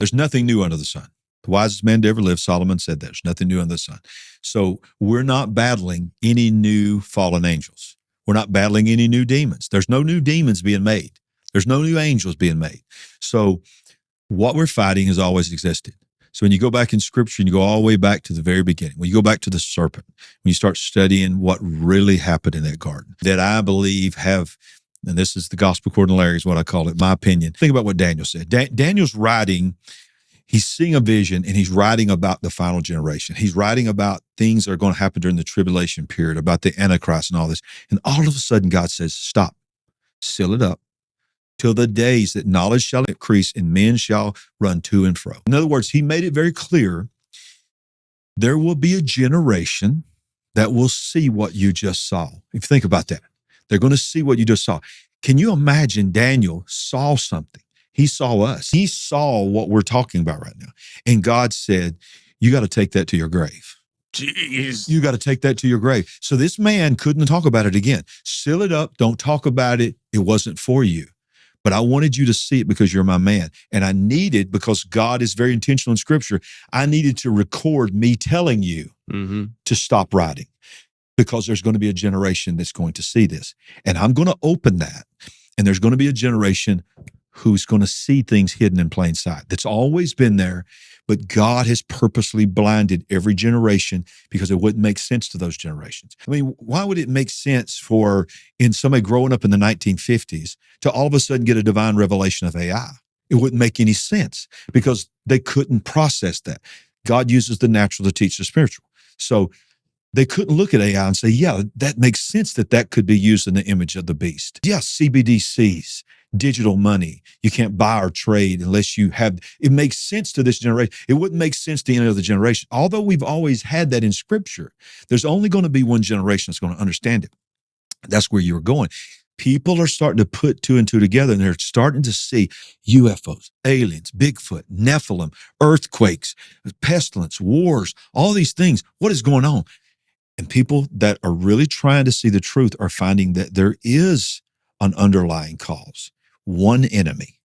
There's nothing new under the sun. The wisest man to ever live, Solomon, said that. There's nothing new under the sun. So we're not battling any new fallen angels. We're not battling any new demons. There's no new demons being made. There's no new angels being made. So what we're fighting has always existed. So when you go back in Scripture and you go all the way back to the very beginning, when you go back to the serpent, when you start studying what really happened in that garden, that I believe have, and this is the gospel according to Larry is what I call it, my opinion. Think about what Daniel said. Daniel's writing, he's seeing a vision and he's writing about the final generation. He's writing about things that are going to happen during the tribulation period, about the Antichrist and all this. And all of a sudden God says, stop, seal it up, till the days that knowledge shall increase and men shall run to and fro. In other words, he made it very clear there will be a generation that will see what you just saw. If you think about that, they're going to see what you just saw. Can you imagine Daniel saw something? He saw us. He saw what we're talking about right now. And God said, you got to take that to your grave. Jeez. You got to take that to your grave. So this man couldn't talk about it again. Seal it up. Don't talk about it. It wasn't for you. But I wanted you to see it because you're my man. And I needed, because God is very intentional in Scripture, I needed to record me telling you to stop writing, because there's going to be a generation that's going to see this. And I'm going to open that. And there's going to be a generation who's going to see things hidden in plain sight. That's always been there, but God has purposely blinded every generation because it wouldn't make sense to those generations. I mean, why would it make sense for somebody growing up in the 1950s to all of a sudden get a divine revelation of AI? It wouldn't make any sense because they couldn't process that. God uses the natural to teach the spiritual. So they couldn't look at AI and say, yeah, that makes sense that could be used in the image of the beast. Yeah, CBDCs, digital money. You can't buy or trade unless you have, it makes sense to this generation. It wouldn't make sense to any other generation. Although we've always had that in Scripture, there's only going to be one generation that's going to understand it. That's where you're going. People are starting to put two and two together, and they're starting to see UFOs, aliens, Bigfoot, Nephilim, earthquakes, pestilence, wars, all these things. What is going on? And people that are really trying to see the truth are finding that there is an underlying cause, one enemy.